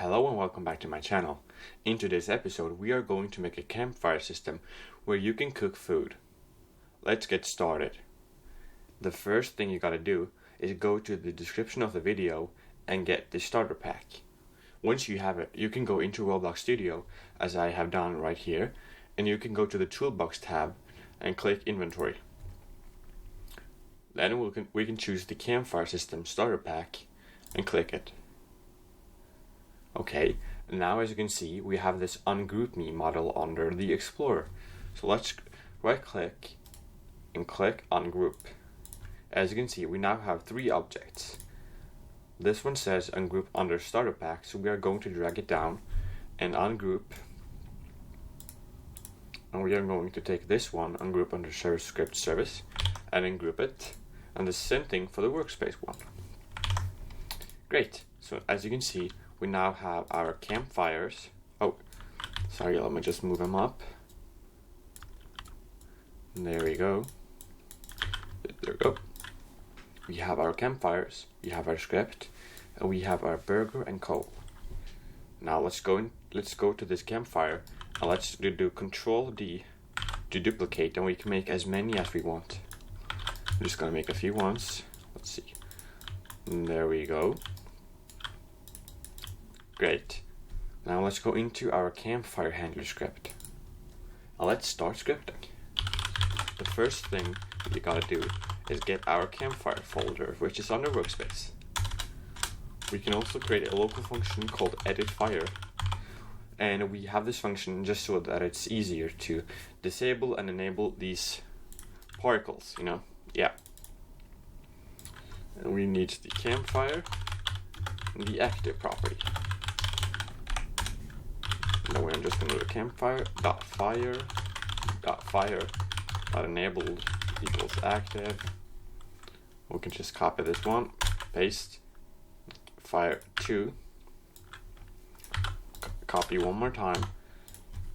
Hello and welcome back to my channel. In today's episode we are going to make a campfire system where you can cook food. Let's get started. The first thing you gotta do is go to the description of the video and get the starter pack. Once you have it, you can go into Roblox Studio, as I have done right here, and you can go to the toolbox tab and click inventory. Then we can choose the campfire system starter pack and click it. Okay, now as you can see, we have this ungroup me model under the Explorer. So let's right click and click ungroup. As you can see, we now have three objects. This one says ungroup under starter pack, so we are going to drag it down and ungroup. And we are going to take this one, ungroup under share script service, and ungroup it. And the same thing for the workspace one. Great, so as you can see, we now have our campfires. Oh, sorry, let me just move them up. There we go. There we go. We have our campfires, we have our script, and we have our burger and coal. Now let's go to this campfire and let's do Control D to duplicate, and we can make as many as we want. I'm just gonna make a few ones. Let's see. And there we go. Great. Now let's go into our campfire handler script. Now let's start scripting. The first thing you gotta do is get our campfire folder, which is under workspace. We can also create a local function called edit fire, and we have this function just so that it's easier to disable and enable these particles, yeah. And we need the campfire and the active property. And then we're just going to do campfire.fire enabled equals active. We can just copy this one, paste, fire 2, copy one more time,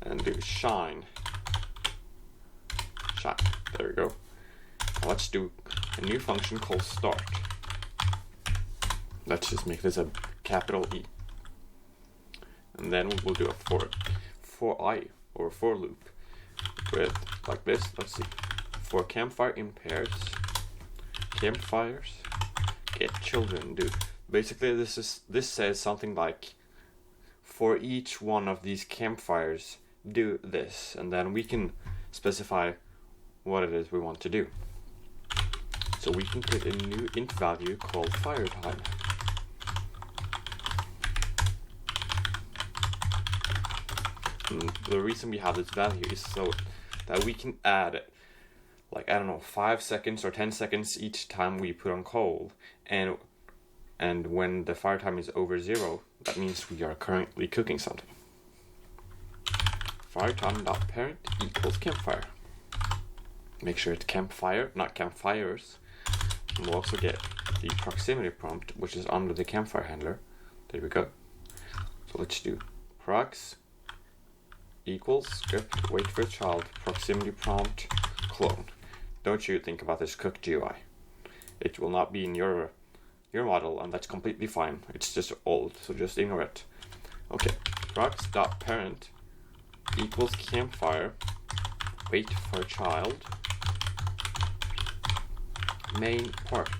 and do shine. There we go. Now let's do a new function called start. Let's just make this a capital E. And then we'll do a for loop with like this. Let's see. For campfire in pairs, campfires get children do. Basically this says something like, for each one of these campfires do this, and then we can specify what it is we want to do. So we can create a new int value called fire time. And the reason we have this value is so that we can add, 5 seconds or 10 seconds each time we put on coal, and when the fire time is over 0, that means we are currently cooking something. Firetime.parent equals campfire. Make sure it's campfire, not campfires. And we'll also get the proximity prompt, which is under the campfire handler. There we go. So let's do prox equals script wait for child proximity prompt clone. Don't you think about this cooked GUI. It will not be in your model, and that's completely fine. It's just old, so just ignore it. Okay, prox.parent equals campfire wait for child main part.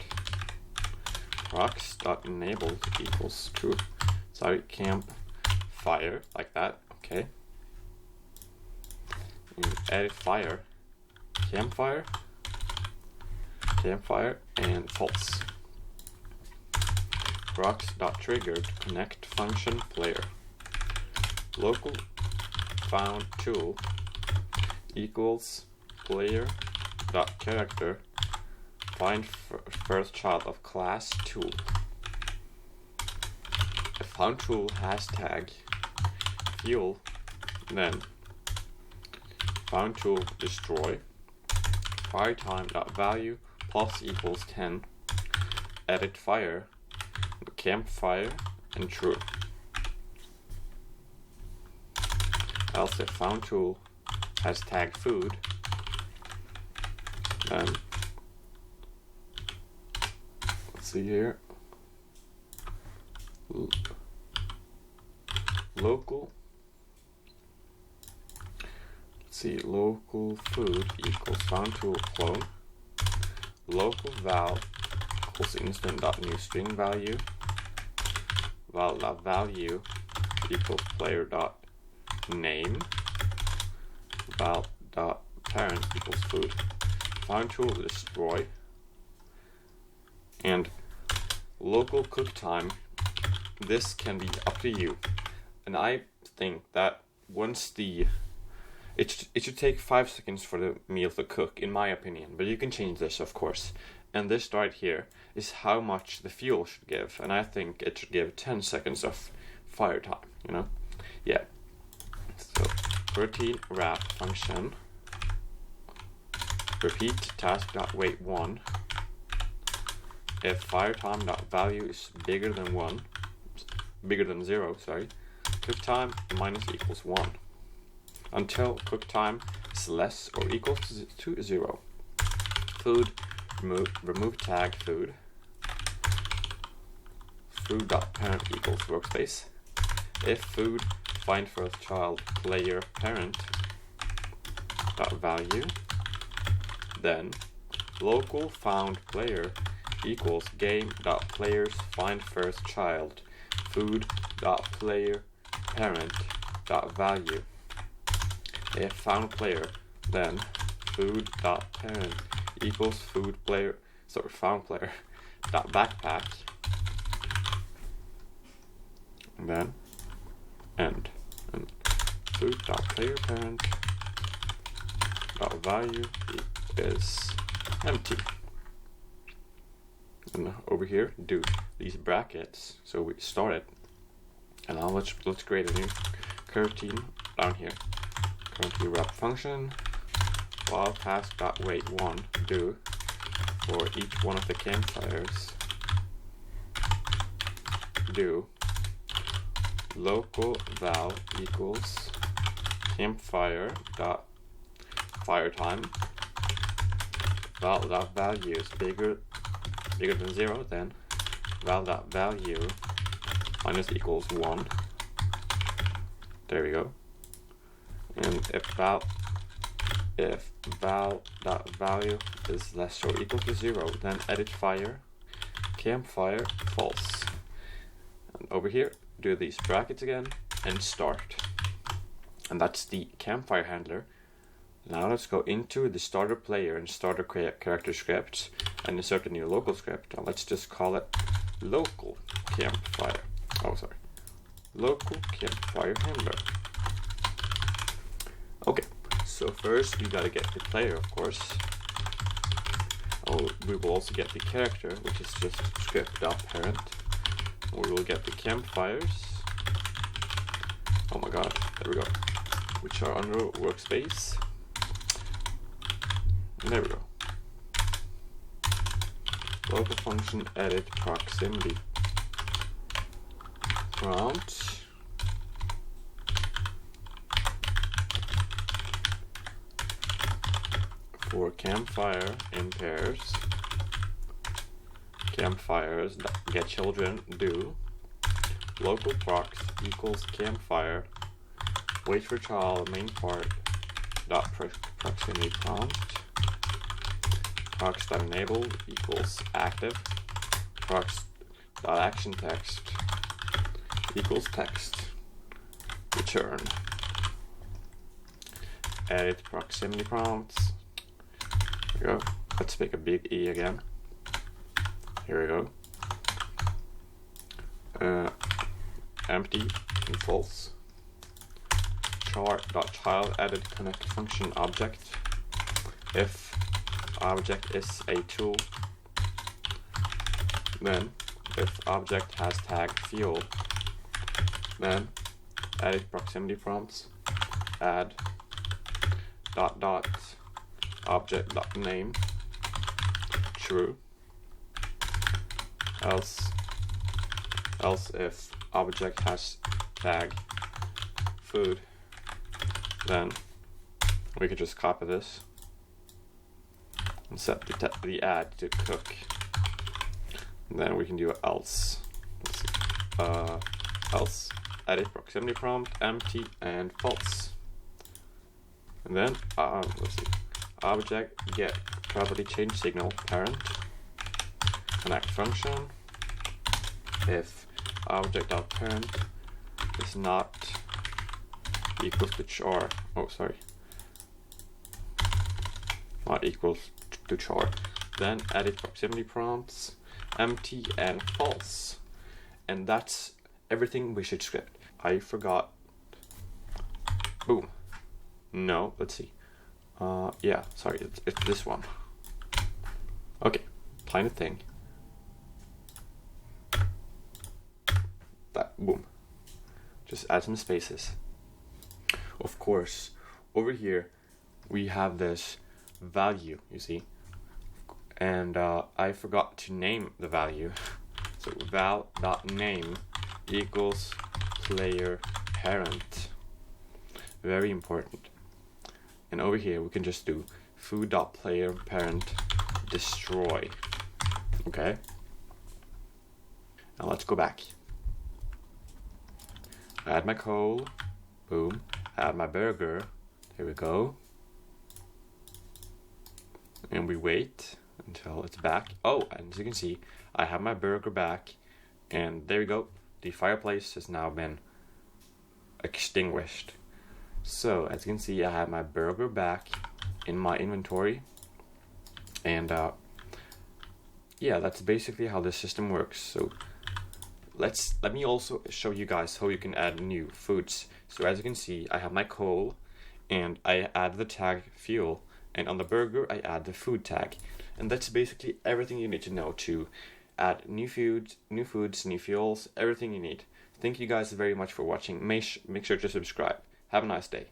Prox.enabled equals true. Sorry, campfire, like that. Okay. Edit fire, campfire, and false. Prox.triggered connect function player. Local found tool equals player.character find first child of class tool. If found tool has tag fuel, then found tool destroy firetime.value plus equals 10 edit fire campfire and true. Else if found tool has tag food, then let's see here. local, let's see, local food equals found tool clone, local val equals instant.new string value, val.value equals player.name, val.parent equals food, found tool destroy, and local cook time. This can be up to you, and I think that once it should take 5 seconds for the meal to cook, in my opinion, but you can change this, of course. And this right here is how much the fuel should give, and I think it should give 10 seconds of fire time, you know? Yeah. So routine wrap function, repeat task.wait1 if fire time.value is bigger than 0, cook time minus equals 1 until cook time is less or equals to 0. Food, remove tag food, food.parent equals workspace. If food, find first child player parent dot value, then local found player equals game dot players find first child food dot player parent dot value. If found player, then food dot parent equals found player dot backpack, and then end, and food dot player parent dot value is empty. And over here, do these brackets. So we start it, and now let's create a new coroutine down here. Coroutine wrap function, while task.wait1 do for each one of the campfires, do local val equals campfire dot fire time, val dot value is bigger than 0, then val dot value minus equals 1. There we go. And if val dot value is less or equal to 0, then edit fire campfire false. And over here, do these brackets again and start. And that's the campfire handler. Now let's go into the starter player and starter character scripts and insert a new local script. And let's just call it local campfire. Local campfire handler. Okay, so first we gotta get the player, of course. We will also get the character, which is just script.parent. We will get the campfires. Oh my god, there we go. Which are under workspace. And there we go. Local function edit proximity prompt. For campfire in pairs. Campfires get children do. Local prox equals campfire. Wait for child main part dot proximity prompt. Prox.enable equals active. Prox.action text equals text. Return. Edit proximity prompts. There we go. Let's make a big E again. Here we go. Empty and false. Char.child added connect function object. If object is a tool, then if object has tag fuel, then edit proximity prompts, add object name true, else if object has tag food, then we could just copy this and set the add to cook. And then we can do else. Let's see. Else edit proximity prompt, empty and false. And then let's see, object get property change signal parent connect function if object.parent is not equals to char. Oh, sorry, not equals to char. Then edit proximity prompts, empty and false, and that's everything we should script. I forgot. Boom. No, let's see. Yeah, sorry, it's this one. Okay, tiny thing. That, boom. Just add some spaces. Of course, over here we have this value, you see, and I forgot to name the value. So val.name equals player parent. Very important. And over here we can just do food.player parent destroy. Okay. Now let's go back. Add my coal. Boom. Add my burger. Here we go. And we wait until it's back. Oh, and as you can see, I have my burger back. And there we go. The fireplace has now been extinguished. So as you can see, I have my burger back in my inventory. And yeah, that's basically how this system works. So let me also show you guys how you can add new foods. So as you can see, I have my coal and I add the tag fuel, and on the burger I add the food tag. And that's basically everything you need to know to add new foods, new fuels, everything you need. Thank you guys very much for watching. Make sure to subscribe. Have a nice day.